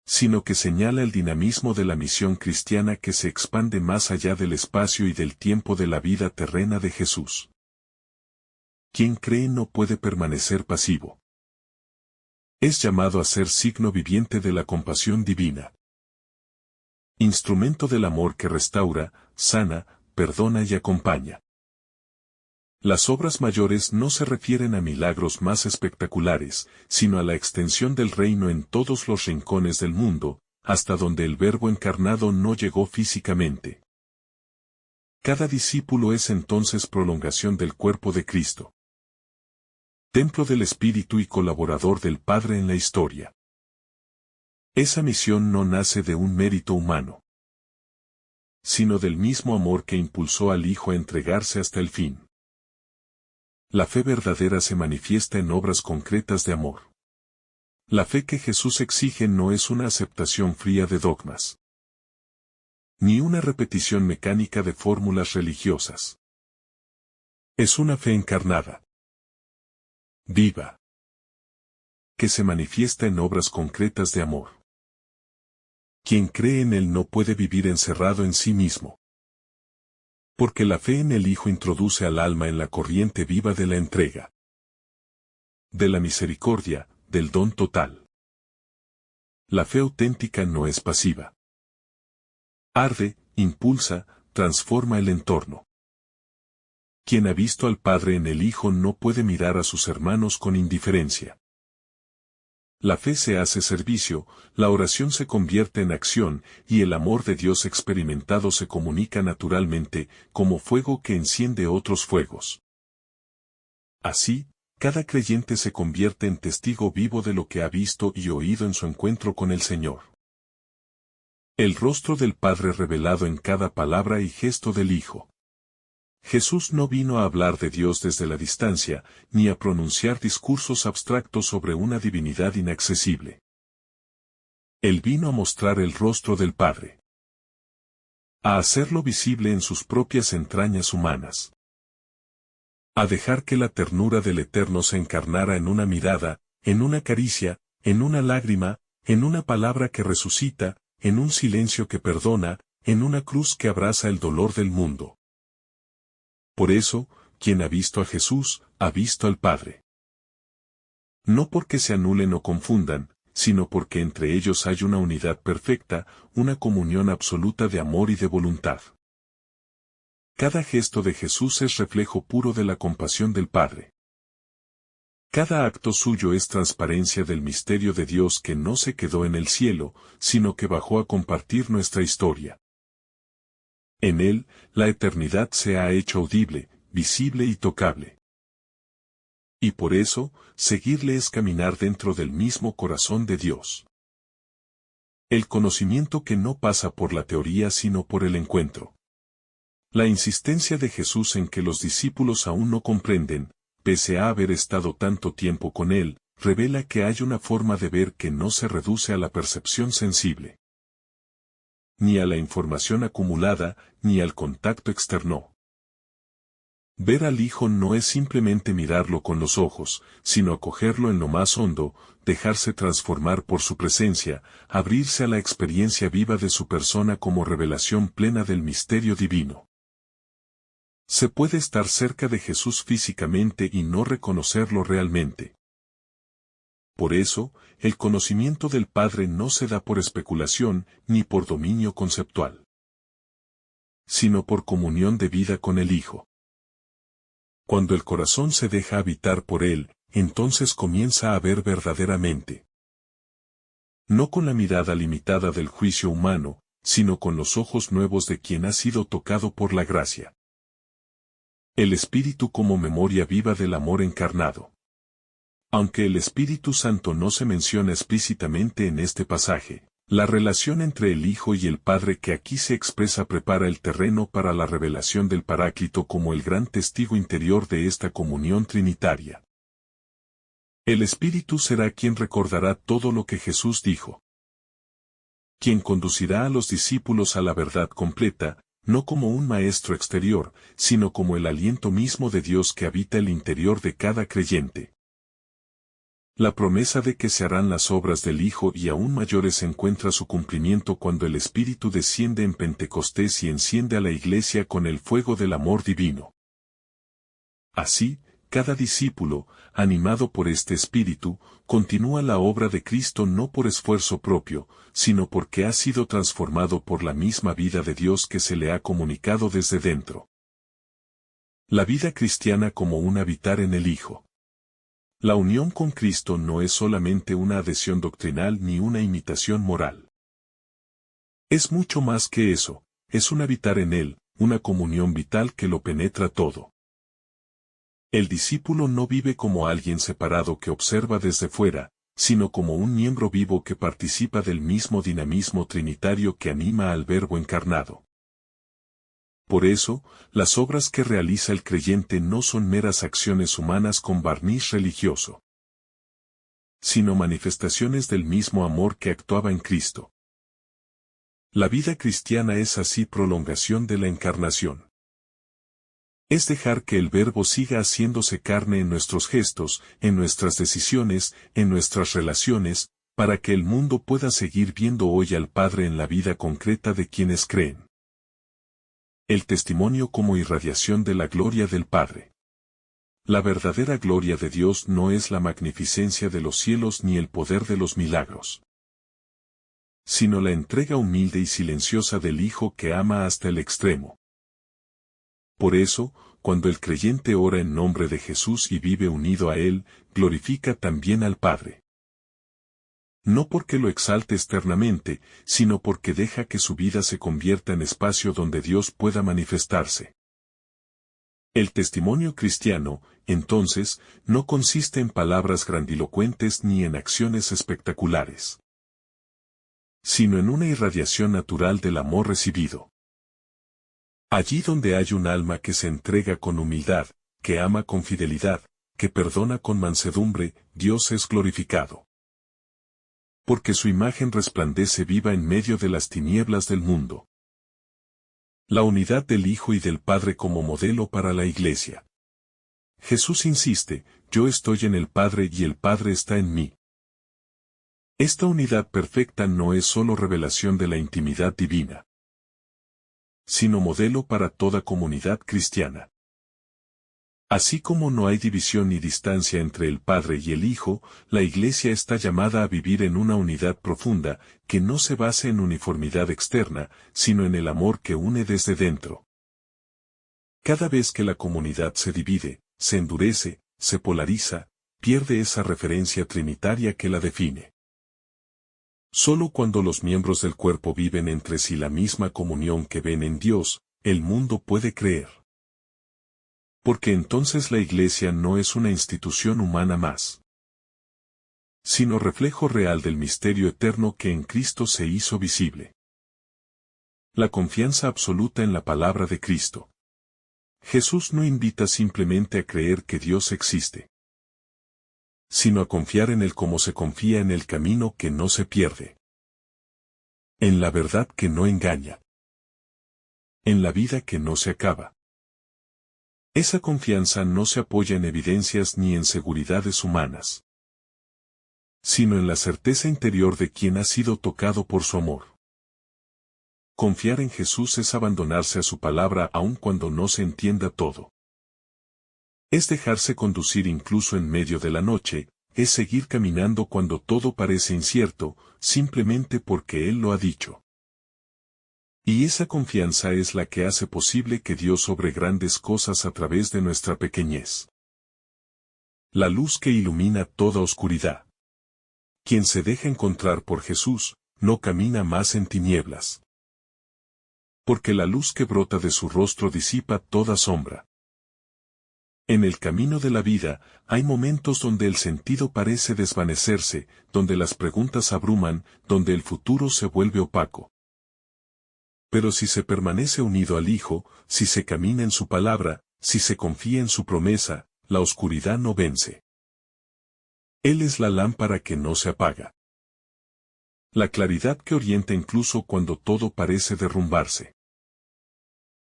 sino que señala el dinamismo de la misión cristiana que se expande más allá del espacio y del tiempo de la vida terrena de Jesús. Quien cree no puede permanecer pasivo. Es llamado a ser signo viviente de la compasión divina. Instrumento del amor que restaura, sana, perdona y acompaña. Las obras mayores no se refieren a milagros más espectaculares, sino a la extensión del reino en todos los rincones del mundo, hasta donde el Verbo encarnado no llegó físicamente. Cada discípulo es entonces prolongación del cuerpo de Cristo. Templo del Espíritu y colaborador del Padre en la historia. Esa misión no nace de un mérito humano, sino del mismo amor que impulsó al Hijo a entregarse hasta el fin. La fe verdadera se manifiesta en obras concretas de amor. La fe que Jesús exige no es una aceptación fría de dogmas, ni una repetición mecánica de fórmulas religiosas. Es una fe encarnada, viva, que se manifiesta en obras concretas de amor. Quien cree en Él no puede vivir encerrado en sí mismo, porque la fe en el Hijo introduce al alma en la corriente viva de la entrega, de la misericordia, del don total. La fe auténtica no es pasiva. Arde, impulsa, transforma el entorno. Quien ha visto al Padre en el Hijo no puede mirar a sus hermanos con indiferencia. La fe se hace servicio, la oración se convierte en acción, y el amor de Dios experimentado se comunica naturalmente, como fuego que enciende otros fuegos. Así, cada creyente se convierte en testigo vivo de lo que ha visto y oído en su encuentro con el Señor. El rostro del Padre revelado en cada palabra y gesto del Hijo. Jesús no vino a hablar de Dios desde la distancia, ni a pronunciar discursos abstractos sobre una divinidad inaccesible. Él vino a mostrar el rostro del Padre, a hacerlo visible en sus propias entrañas humanas, a dejar que la ternura del Eterno se encarnara en una mirada, en una caricia, en una lágrima, en una palabra que resucita, en un silencio que perdona, en una cruz que abraza el dolor del mundo. Por eso, quien ha visto a Jesús, ha visto al Padre. No porque se anulen o confundan, sino porque entre ellos hay una unidad perfecta, una comunión absoluta de amor y de voluntad. Cada gesto de Jesús es reflejo puro de la compasión del Padre. Cada acto suyo es transparencia del misterio de Dios que no se quedó en el cielo, sino que bajó a compartir nuestra historia. En Él, la eternidad se ha hecho audible, visible y tocable. Y por eso, seguirle es caminar dentro del mismo corazón de Dios. El conocimiento que no pasa por la teoría sino por el encuentro. La insistencia de Jesús en que los discípulos aún no comprenden, pese a haber estado tanto tiempo con Él, revela que hay una forma de ver que no se reduce a la percepción sensible, ni a la información acumulada, ni al contacto externo. Ver al Hijo no es simplemente mirarlo con los ojos, sino acogerlo en lo más hondo, dejarse transformar por su presencia, abrirse a la experiencia viva de su persona como revelación plena del misterio divino. Se puede estar cerca de Jesús físicamente y no reconocerlo realmente. Por eso, el conocimiento del Padre no se da por especulación, ni por dominio conceptual, sino por comunión de vida con el Hijo. Cuando el corazón se deja habitar por Él, entonces comienza a ver verdaderamente. No con la mirada limitada del juicio humano, sino con los ojos nuevos de quien ha sido tocado por la gracia. El Espíritu como memoria viva del amor encarnado. Aunque el Espíritu Santo no se menciona explícitamente en este pasaje, la relación entre el Hijo y el Padre que aquí se expresa prepara el terreno para la revelación del Paráclito como el gran testigo interior de esta comunión trinitaria. El Espíritu será quien recordará todo lo que Jesús dijo. Quien conducirá a los discípulos a la verdad completa, no como un maestro exterior, sino como el aliento mismo de Dios que habita el interior de cada creyente. La promesa de que se harán las obras del Hijo y aún mayores encuentra su cumplimiento cuando el Espíritu desciende en Pentecostés y enciende a la Iglesia con el fuego del amor divino. Así, cada discípulo, animado por este espíritu, continúa la obra de Cristo no por esfuerzo propio, sino porque ha sido transformado por la misma vida de Dios que se le ha comunicado desde dentro. La vida cristiana como un habitar en el Hijo. La unión con Cristo no es solamente una adhesión doctrinal ni una imitación moral. Es mucho más que eso, es un habitar en Él, una comunión vital que lo penetra todo. El discípulo no vive como alguien separado que observa desde fuera, sino como un miembro vivo que participa del mismo dinamismo trinitario que anima al Verbo encarnado. Por eso, las obras que realiza el creyente no son meras acciones humanas con barniz religioso, sino manifestaciones del mismo amor que actuaba en Cristo. La vida cristiana es así prolongación de la encarnación. Es dejar que el Verbo siga haciéndose carne en nuestros gestos, en nuestras decisiones, en nuestras relaciones, para que el mundo pueda seguir viendo hoy al Padre en la vida concreta de quienes creen. El testimonio como irradiación de la gloria del Padre. La verdadera gloria de Dios no es la magnificencia de los cielos ni el poder de los milagros, sino la entrega humilde y silenciosa del Hijo que ama hasta el extremo. Por eso, cuando el creyente ora en nombre de Jesús y vive unido a Él, glorifica también al Padre. No porque lo exalte externamente, sino porque deja que su vida se convierta en espacio donde Dios pueda manifestarse. El testimonio cristiano, entonces, no consiste en palabras grandilocuentes ni en acciones espectaculares, sino en una irradiación natural del amor recibido. Allí donde hay un alma que se entrega con humildad, que ama con fidelidad, que perdona con mansedumbre, Dios es glorificado. Porque su imagen resplandece viva en medio de las tinieblas del mundo. La unidad del Hijo y del Padre como modelo para la Iglesia. Jesús insiste, yo estoy en el Padre y el Padre está en mí. Esta unidad perfecta no es solo revelación de la intimidad divina, sino modelo para toda comunidad cristiana. Así como no hay división ni distancia entre el Padre y el Hijo, la Iglesia está llamada a vivir en una unidad profunda, que no se base en uniformidad externa, sino en el amor que une desde dentro. Cada vez que la comunidad se divide, se endurece, se polariza, pierde esa referencia trinitaria que la define. Solo cuando los miembros del cuerpo viven entre sí la misma comunión que ven en Dios, el mundo puede creer. Porque entonces la Iglesia no es una institución humana más, sino reflejo real del misterio eterno que en Cristo se hizo visible. La confianza absoluta en la palabra de Cristo. Jesús no invita simplemente a creer que Dios existe, sino a confiar en Él como se confía en el camino que no se pierde, en la verdad que no engaña, en la vida que no se acaba. Esa confianza no se apoya en evidencias ni en seguridades humanas, sino en la certeza interior de quien ha sido tocado por su amor. Confiar en Jesús es abandonarse a su palabra aun cuando no se entienda todo. Es dejarse conducir incluso en medio de la noche, es seguir caminando cuando todo parece incierto, simplemente porque Él lo ha dicho. Y esa confianza es la que hace posible que Dios obre grandes cosas a través de nuestra pequeñez. La luz que ilumina toda oscuridad. Quien se deja encontrar por Jesús, no camina más en tinieblas. Porque la luz que brota de su rostro disipa toda sombra. En el camino de la vida, hay momentos donde el sentido parece desvanecerse, donde las preguntas abruman, donde el futuro se vuelve opaco. Pero si se permanece unido al Hijo, si se camina en su palabra, si se confía en su promesa, la oscuridad no vence. Él es la lámpara que no se apaga. La claridad que orienta incluso cuando todo parece derrumbarse.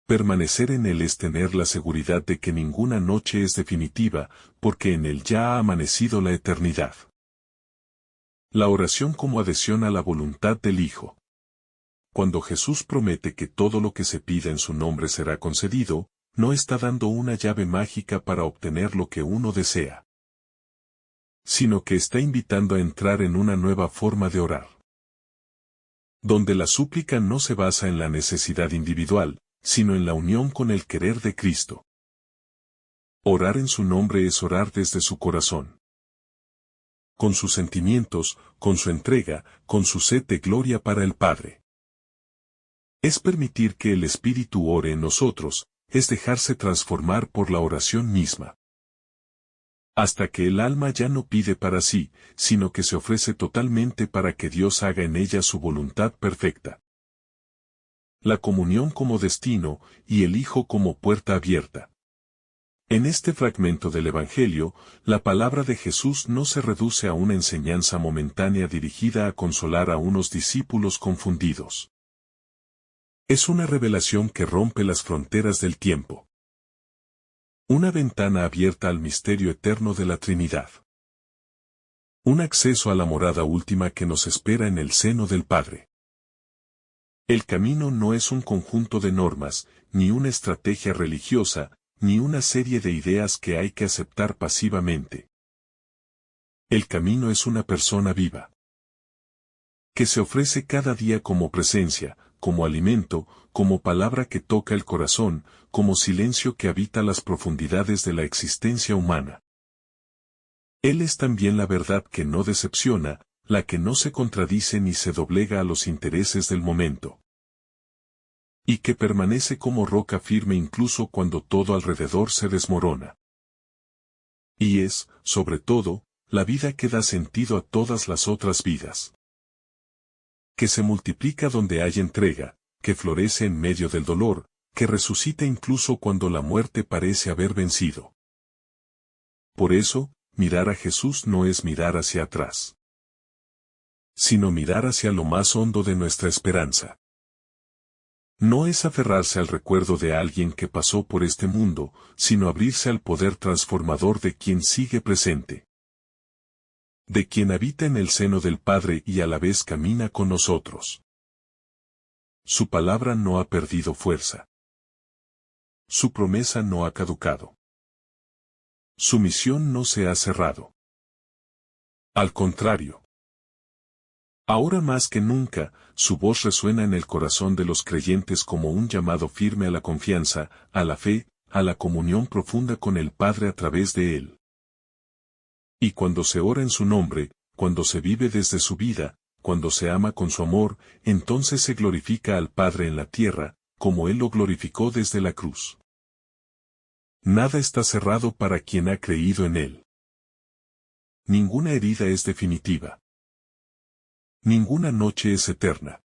Permanecer en Él es tener la seguridad de que ninguna noche es definitiva, porque en Él ya ha amanecido la eternidad. La oración como adhesión a la voluntad del Hijo. Cuando Jesús promete que todo lo que se pida en su nombre será concedido, no está dando una llave mágica para obtener lo que uno desea, sino que está invitando a entrar en una nueva forma de orar, donde la súplica no se basa en la necesidad individual, sino en la unión con el querer de Cristo. Orar en su nombre es orar desde su corazón, con sus sentimientos, con su entrega, con su sed de gloria para el Padre. Es permitir que el Espíritu ore en nosotros, es dejarse transformar por la oración misma. Hasta que el alma ya no pide para sí, sino que se ofrece totalmente para que Dios haga en ella su voluntad perfecta. La comunión como destino, y el Hijo como puerta abierta. En este fragmento del Evangelio, la palabra de Jesús no se reduce a una enseñanza momentánea dirigida a consolar a unos discípulos confundidos. Es una revelación que rompe las fronteras del tiempo. Una ventana abierta al misterio eterno de la Trinidad. Un acceso a la morada última que nos espera en el seno del Padre. El camino no es un conjunto de normas, ni una estrategia religiosa, ni una serie de ideas que hay que aceptar pasivamente. El camino es una persona viva, que se ofrece cada día como presencia, como alimento, como palabra que toca el corazón, como silencio que habita las profundidades de la existencia humana. Él es también la verdad que no decepciona, la que no se contradice ni se doblega a los intereses del momento, y que permanece como roca firme incluso cuando todo alrededor se desmorona. Y es, sobre todo, la vida que da sentido a todas las otras vidas. Que se multiplica donde hay entrega, que florece en medio del dolor, que resucita incluso cuando la muerte parece haber vencido. Por eso, mirar a Jesús no es mirar hacia atrás, sino mirar hacia lo más hondo de nuestra esperanza. No es aferrarse al recuerdo de alguien que pasó por este mundo, sino abrirse al poder transformador de quien sigue presente, de quien habita en el seno del Padre y a la vez camina con nosotros. Su palabra no ha perdido fuerza. Su promesa no ha caducado. Su misión no se ha cerrado. Al contrario. Ahora más que nunca, su voz resuena en el corazón de los creyentes como un llamado firme a la confianza, a la fe, a la comunión profunda con el Padre a través de Él. Y cuando se ora en su nombre, cuando se vive desde su vida, cuando se ama con su amor, entonces se glorifica al Padre en la tierra, como Él lo glorificó desde la cruz. Nada está cerrado para quien ha creído en Él. Ninguna herida es definitiva. Ninguna noche es eterna.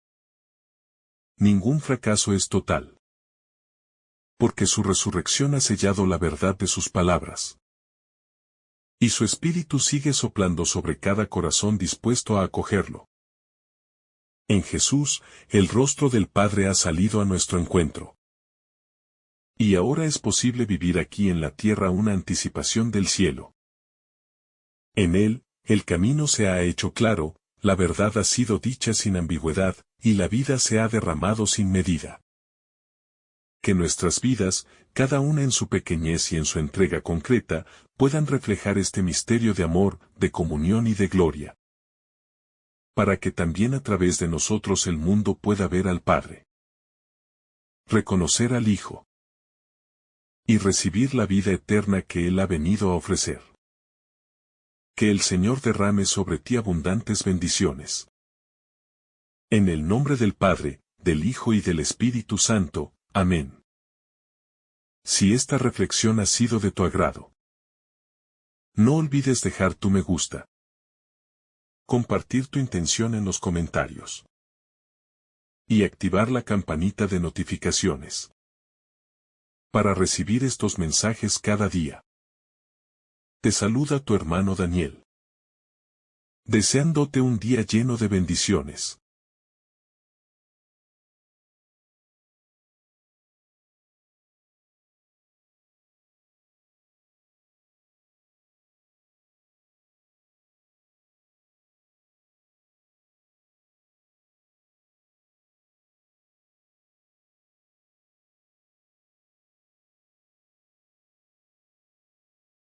Ningún fracaso es total. Porque su resurrección ha sellado la verdad de sus palabras. Y su espíritu sigue soplando sobre cada corazón dispuesto a acogerlo. En Jesús, el rostro del Padre ha salido a nuestro encuentro. Y ahora es posible vivir aquí en la tierra una anticipación del cielo. En Él, el camino se ha hecho claro, la verdad ha sido dicha sin ambigüedad, y la vida se ha derramado sin medida. Que nuestras vidas, cada una en su pequeñez y en su entrega concreta, puedan reflejar este misterio de amor, de comunión y de gloria. Para que también a través de nosotros el mundo pueda ver al Padre. Reconocer al Hijo. Y recibir la vida eterna que Él ha venido a ofrecer. Que el Señor derrame sobre ti abundantes bendiciones. En el nombre del Padre, del Hijo y del Espíritu Santo. Amén. Si esta reflexión ha sido de tu agrado, no olvides dejar tu me gusta. Compartir tu intención en los comentarios. Y activar la campanita de notificaciones. Para recibir estos mensajes cada día. Te saluda tu hermano Daniel. Deseándote un día lleno de bendiciones.